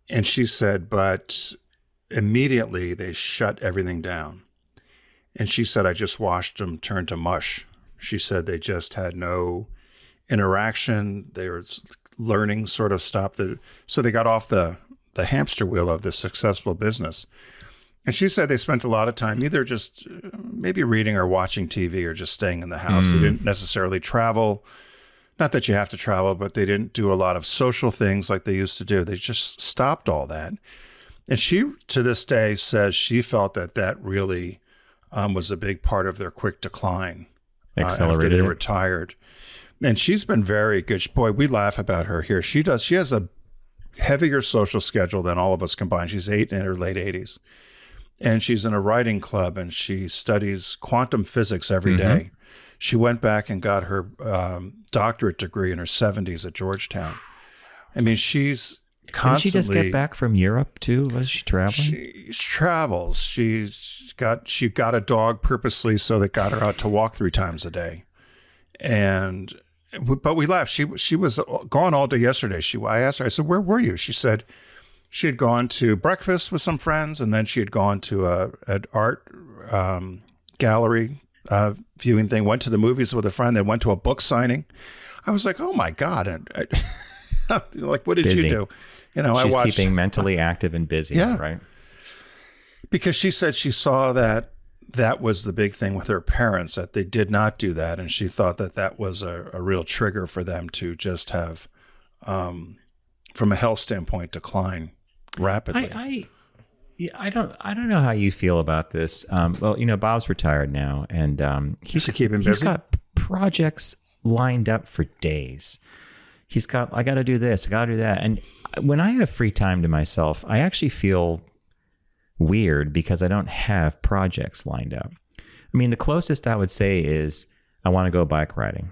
And she said, but immediately they shut everything down. And she said, I just watched them turn to mush. She said they just had no interaction. They were learning sort of stopped. So they got off the hamster wheel of this successful business. And she said they spent a lot of time either just maybe reading or watching TV or just staying in the house. They didn't necessarily travel. Not that you have to travel, but they didn't do a lot of social things like they used to do. They just stopped all that. And she, to this day, says she felt that really was a big part of their quick decline after they retired. And she's been very good. Boy, we laugh about her here. She has a heavier social schedule than all of us combined. She's in her late 80s. And she's in a writing club, and she studies quantum physics every day. She went back and got her doctorate degree in her 70s at Georgetown. I mean, she's constantly... Didn't she just get back from Europe, too? Was she traveling? She travels. She got a dog purposely so that got her out to walk 3 times a day. But we laughed. She was gone all day yesterday. I asked her, I said, where were you? She said she had gone to breakfast with some friends, and then she had gone to an art gallery viewing thing, went to the movies with a friend, then went to a book signing. I was like, oh my God. And like, what did busy. you do? You know, She's I watched, keeping mentally active and busy, right? Because she said she saw that was the big thing with her parents, that they did not do that. And she thought that was a real trigger for them to just have, from a health standpoint, decline rapidly. I don't know how you feel about this. Well, you know, Bob's retired now, and he's got projects lined up for days. He's got, I got to do this, I got to do that. And when I have free time to myself, I actually feel weird because I don't have projects lined up. I mean, the closest I would say is I want to go bike riding.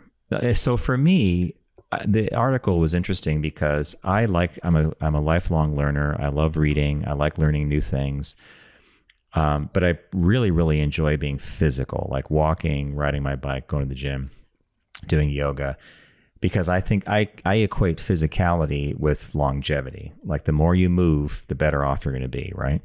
So for me, the article was interesting because I'm a lifelong learner. I love reading. I like learning new things. But I really, really enjoy being physical, like walking, riding my bike, going to the gym, doing yoga, because I think I equate physicality with longevity. Like the more you move, the better off you're going to be, right?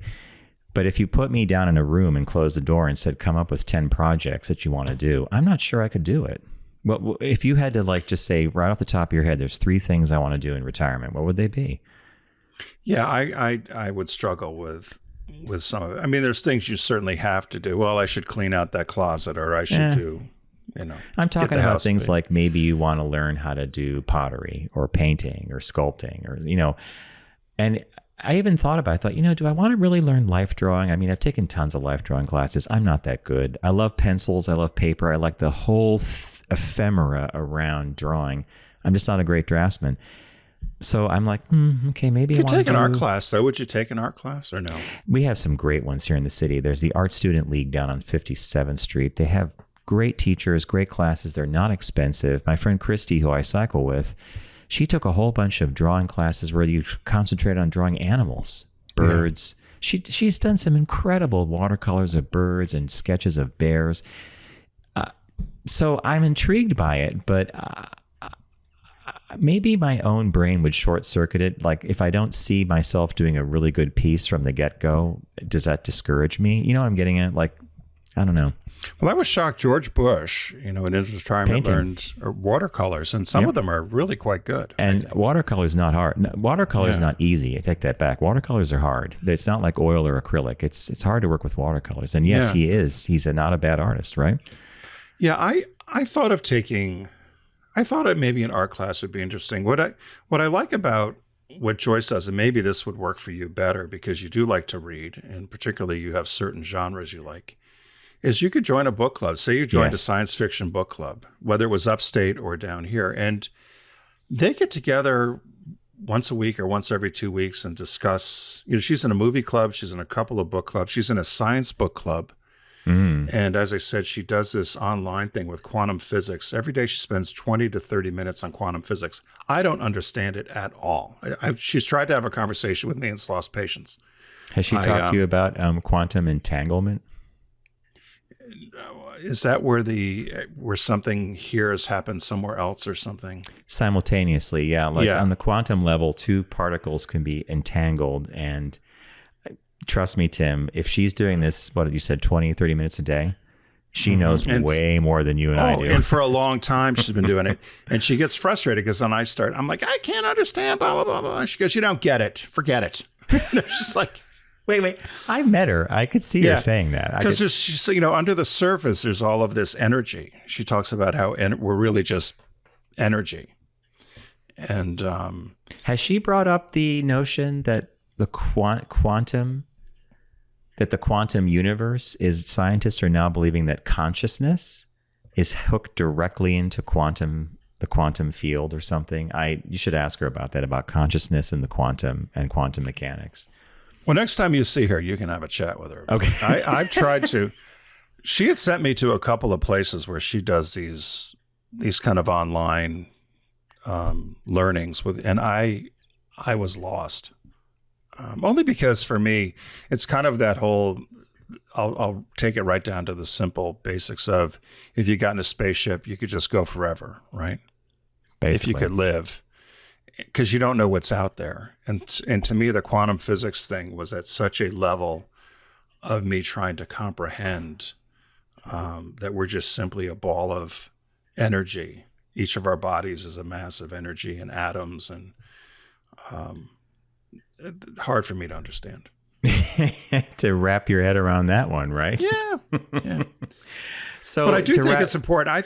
But if you put me down in a room and close the door and said, come up with 10 projects that you want to do, I'm not sure I could do it. Well, if you had to like just say right off the top of your head, there's 3 things I want to do in retirement, what would they be? Yeah, I would struggle with some of it. I mean, there's things you certainly have to do. Well, I should clean out that closet, or I should do, you know. I'm talking about things like maybe you want to learn how to do pottery or painting or sculpting, or, you know, and I even thought about it. I thought, you know, do I want to really learn life drawing? I mean, I've taken tons of life drawing classes. I'm not that good. I love pencils. I love paper. I like the whole ephemera around drawing. I'm just not a great draftsman. So I'm like, okay, maybe you could take an art class, though. Would you take an art class or no? We have some great ones here in the city. There's the Art Student League down on 57th Street. They have great teachers, great classes. They're not expensive. My friend Christy, who I cycle with, she took a whole bunch of drawing classes where you concentrate on drawing animals, birds. Yeah. She's done some incredible watercolors of birds and sketches of bears. So I'm intrigued by it, but maybe my own brain would short circuit it. Like if I don't see myself doing a really good piece from the get-go, does that discourage me? You know what I'm getting at? Like, I don't know. Well, I was shocked. George Bush, you know, in his retirement learned watercolors, and some of them are really quite good. And watercolor is not hard. Watercolor is not easy. I take that back. Watercolors are hard. It's not like oil or acrylic. It's hard to work with watercolors. And yes, he is. He's not a bad artist, right? Yeah, I thought of taking. I thought maybe an art class would be interesting. What I like about what Joyce does, and maybe this would work for you better because you do like to read, and particularly you have certain genres you like, is you could join a book club. Say you joined a science fiction book club, whether it was upstate or down here. And they get together once a week or once every 2 weeks and discuss, she's in a movie club. She's in a couple of book clubs. She's in a science book club. And as I said, she does this online thing with quantum physics. Every day she spends 20 to 30 minutes on quantum physics. I don't understand it at all. She's tried to have a conversation with me and it's lost patience. Has she talked to you about quantum entanglement? Is that where something here has happened somewhere else or something? Simultaneously, yeah. On the quantum level, two particles can be entangled. And trust me, Tim, if she's doing this, what you said, 20, 30 minutes a day, she knows way more than you and I do. And for a long time, she's been doing it. And she gets frustrated because then I'm like, I can't understand, blah, blah, blah, blah. And she goes, you don't get it. Forget it. She's like... Wait. I met her. I could see her saying that. Because she's, under the surface, there's all of this energy. She talks about how we're really just energy. And has she brought up the notion that the quantum universe is, scientists are now believing that consciousness is hooked directly into the quantum field or something? You should ask her about that, about consciousness and the quantum mechanics. Well, next time you see her, you can have a chat with her. Okay. I've tried to. She had sent me to a couple of places where she does these kind of online learnings with, and I was lost. Only because for me, it's kind of that whole. I'll take it right down to the simple basics of, if you got in a spaceship, you could just go forever, right? Basically. If you could live. Because you don't know what's out there. And to me, the quantum physics thing was at such a level of me trying to comprehend that we're just simply a ball of energy. Each of our bodies is a mass of energy and atoms, and hard for me to understand. To wrap your head around that one, right? Yeah. So, but I do think it's important. I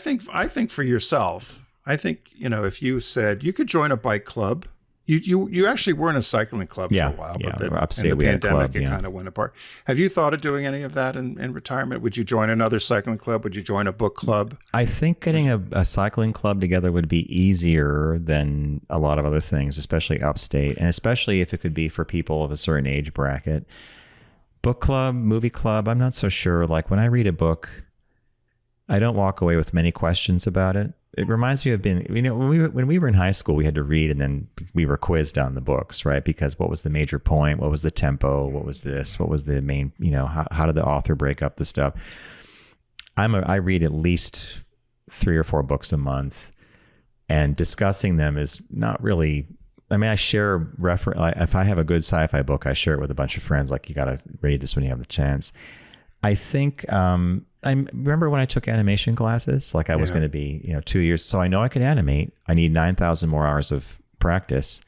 think for yourself, I think, if you said you could join a bike club, you actually were in a cycling club for a while, but then in the pandemic, it kind of went apart. Have you thought of doing any of that in retirement? Would you join another cycling club? Would you join a book club? I think getting a cycling club together would be easier than a lot of other things, especially upstate, and especially if it could be for people of a certain age bracket. Book club, movie club, I'm not so sure. Like when I read a book, I don't walk away with many questions about it. It reminds me of when we were in high school, we had to read and then we were quizzed on the books, right? Because what was the major point? What was the tempo? What was this? What was the main, how did the author break up the stuff? I read at least 3 or 4 books a month, and discussing them is not really, I share if I have a good sci-fi book, I share it with a bunch of friends. Like, you got to read this when you have the chance. I think, I remember when I took animation classes, like I was going to be, 2 years. So I know I could animate. I need 9,000 more hours of practice.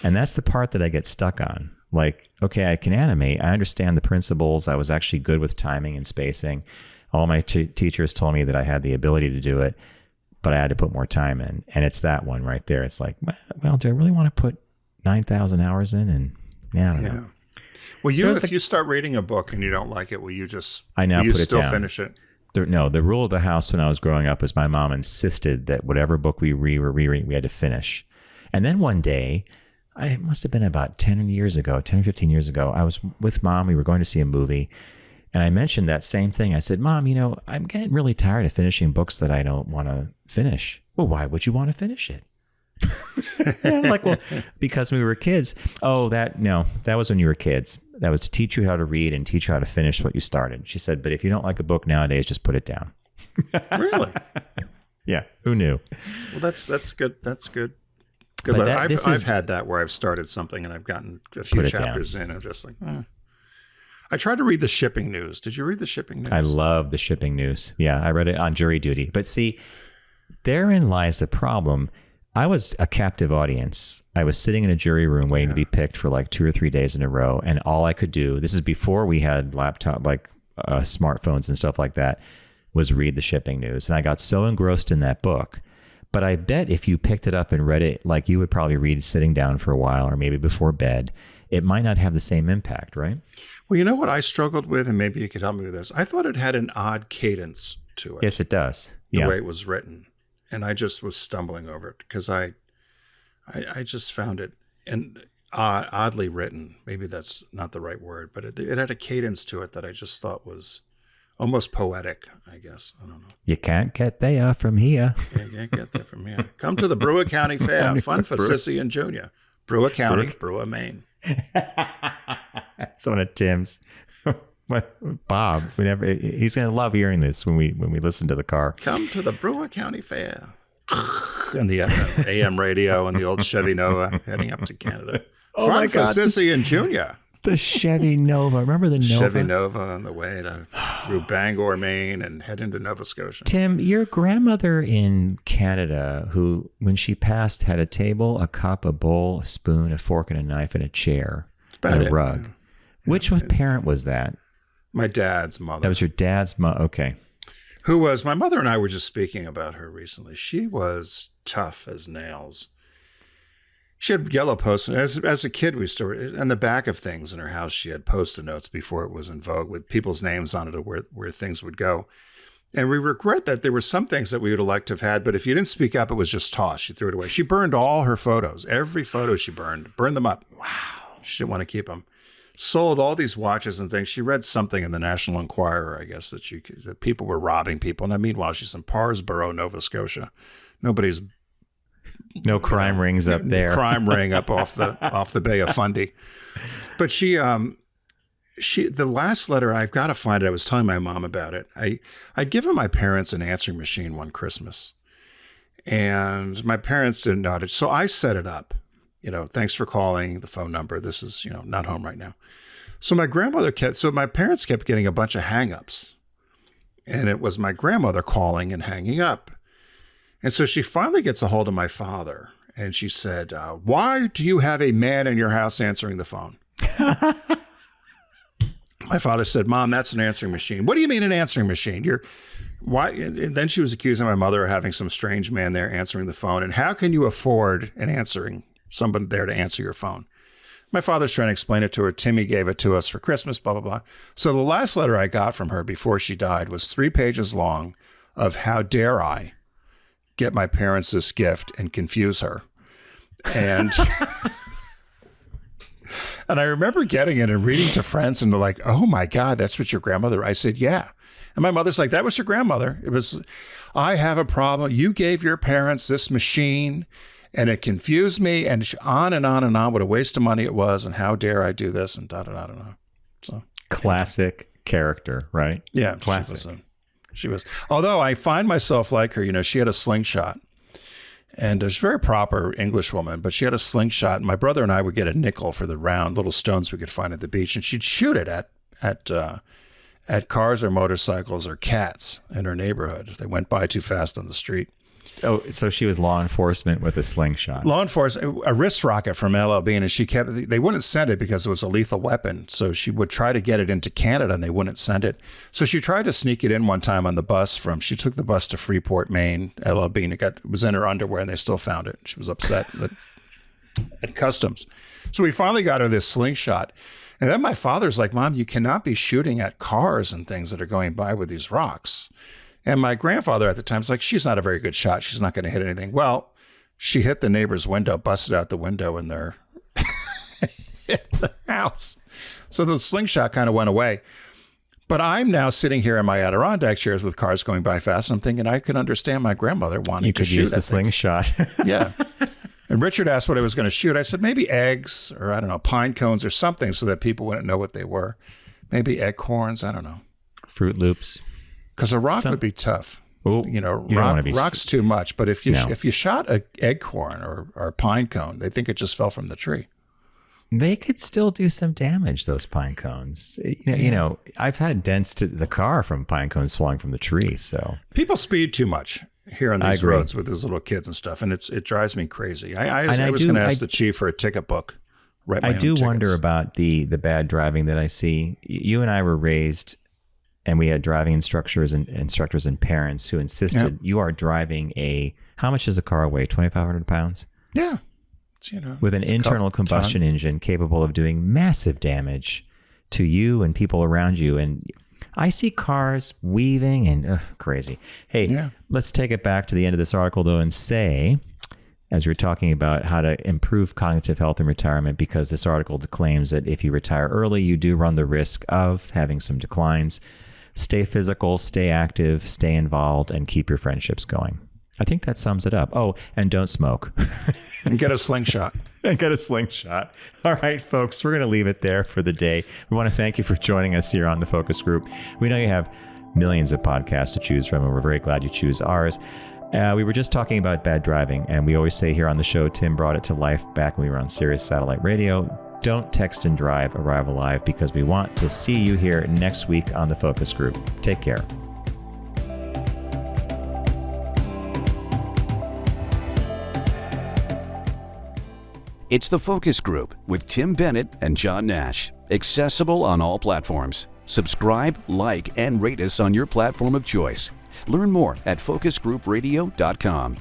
And that's the part that I get stuck on. Like, okay, I can animate. I understand the principles. I was actually good with timing and spacing. All my teachers told me that I had the ability to do it, but I had to put more time in. And it's that one right there. It's like, well, do I really want to put 9,000 hours in? And I don't know. Well, if you start reading a book and you don't like it, will you just put it down? Finish it? The rule of the house when I was growing up was my mom insisted that whatever book we were rereading, we had to finish. And then one day, it must have been about 10 or 15 years ago, I was with Mom. We were going to see a movie. And I mentioned that same thing. I said, Mom, I'm getting really tired of finishing books that I don't want to finish. Well, why would you want to finish it? I'm like, well, because when we were kids. Oh, that was when you were kids. That was to teach you how to read and teach you how to finish what you started. She said, but if you don't like a book nowadays, just put it down. Really? Yeah. Who knew? Well, that's good. That's good. Good. I've had that where I've started something and I've gotten a few chapters in. I'm just like, I tried to read the shipping news. Did you read the shipping news? I love the shipping news. Yeah, I read it on jury duty. But see, therein lies the problem. I was a captive audience. I was sitting in a jury room waiting to be picked for like 2 or 3 days in a row. And all I could do, this is before we had smartphones and stuff like that, was read the shipping news. And I got so engrossed in that book. But I bet if you picked it up and read it, like you would probably read it sitting down for a while or maybe before bed, it might not have the same impact, right? Well, you know what I struggled with, and maybe you could help me with this. I thought it had an odd cadence to it. Yes, it does. The way it was written. And I just was stumbling over it because I I just found it oddly written. Maybe that's not the right word, but it had a cadence to it that I just thought was almost poetic, I guess. I don't know. You can't get there from here. Yeah, you can't get there from here. Come to the Brewer County Fair. Fun for Sissy and Junior. Brewer County, Brewer, Maine. That's one of Tim's. Bob, he's going to love hearing this when we listen to the car. Come to the Brewer County Fair. And the AM radio and the old Chevy Nova heading up to Canada. Oh Fun my for God. Sissy and Junior. The Chevy Nova. Remember the Nova? Chevy Nova on the way through Bangor, Maine, and head into Nova Scotia. Tim, your grandmother in Canada, who, when she passed, had a table, a cup, a bowl, a spoon, a fork, and a knife, and a chair, and a rug. Yeah. Which parent was that? My dad's mother. That was your dad's mother. Okay. Who was, my mother and I were just speaking about her recently. She was tough as nails. She had yellow Post-it. As a kid, we still, on the back of things in her house, she had Post-it notes before it was in vogue with people's names on it of where things would go. And we regret that there were some things that we would have liked to have had, but if you didn't speak up, it was just tossed. She threw it away. She burned all her photos. Every photo she burned them up. Wow. She didn't want to keep them. Sold all these watches and things. She read something in the National Enquirer, I guess, that people were robbing people. Now, meanwhile, she's in Parsboro, Nova Scotia. No crime rings up there. Crime ring up off the Bay of Fundy. But she the last letter, I've got to find it. I was telling my mom about it. I'd given my parents an answering machine one Christmas, and my parents didn't know it, so I set it up. Thanks for calling the phone number. This is, not home right now. So my parents kept getting a bunch of hang-ups, and it was my grandmother calling and hanging up. And so she finally gets a hold of my father, and she said, why do you have a man in your house answering the phone? My father said, Mom, that's an answering machine. What do you mean an answering machine? Why? And then she was accusing my mother of having some strange man there answering the phone. And how can you afford someone there to answer your phone? My father's trying to explain it to her. Timmy gave it to us for Christmas, blah, blah, blah. So the last letter I got from her before she died was 3 pages long of how dare I get my parents this gift and confuse her. And and I remember getting it and reading to friends, and they're like, oh my God, that's what your grandmother. I said, yeah. And my mother's like, that was your grandmother. It was, I have a problem. You gave your parents this machine and it confused me, and on and on and on. What a waste of money it was, and how dare I do this, and da da da da. So classic character, right? Yeah, classic. She was. Although I find myself like her. She had a slingshot, and she's a very proper English woman, but she had a slingshot. And my brother and I would get a nickel for the round little stones we could find at the beach, and she'd shoot it at cars or motorcycles or cats in her neighborhood if they went by too fast on the street. Oh, so she was law enforcement with a slingshot. Law enforcement, a wrist rocket from LL Bean, and they wouldn't send it because it was a lethal weapon. So she would try to get it into Canada, and they wouldn't send it. So she tried to sneak it in one time on the bus she took the bus to Freeport, Maine, LL Bean. It was in her underwear, and they still found it. She was upset at customs. So we finally got her this slingshot. And then my father's like, Mom, you cannot be shooting at cars and things that are going by with these rocks. And my grandfather at the time was like, she's not a very good shot. She's not going to hit anything. Well, she hit the neighbor's window, busted out the window in their house. So the slingshot kind of went away. But I'm now sitting here in my Adirondack chairs with cars going by fast. And I'm thinking I could understand my grandmother wanting to shoot. You could use the slingshot. Yeah. And Richard asked what I was going to shoot. I said, maybe eggs or, I don't know, pine cones or something so that people wouldn't know what they were. Maybe acorns. I don't know. Fruit Loops. Because a rock would be tough. Oh, rock's too much. But if you shot an acorn or a pine cone, they think it just fell from the tree. They could still do some damage, those pine cones. I've had dents to the car from pine cones falling from the tree. So people speed too much here on these roads with these little kids and stuff, and it drives me crazy. I was going to ask the chief for a ticket book. I do wonder about the bad driving that I see. You and I were raised, and we had driving instructors and parents who insisted you are driving how much does a car weigh? 2,500 pounds? Yeah. With an internal combustion engine capable of doing massive damage to you and people around you. And I see cars weaving and crazy. Hey, let's take it back to the end of this article, though, and say as we're talking about how to improve cognitive health in retirement, because this article claims that if you retire early, you do run the risk of having some declines. Stay physical, stay active, stay involved, and keep your friendships going. I think that sums it up. Oh, and don't smoke. And get a slingshot. And get a slingshot. All right, folks, we're going to leave it there for the day. We want to thank you for joining us here on the Focus Group. We know you have millions of podcasts to choose from, and we're very glad you choose ours. We were just talking about bad driving, and we always say here on the show, Tim brought it to life back when we were on Sirius Satellite Radio. Don't text and drive, arrive alive, because we want to see you here next week on the Focus Group. Take care. It's the Focus Group with Tim Bennett and John Nash. Accessible on all platforms. Subscribe, like, and rate us on your platform of choice. Learn more at focusgroupradio.com.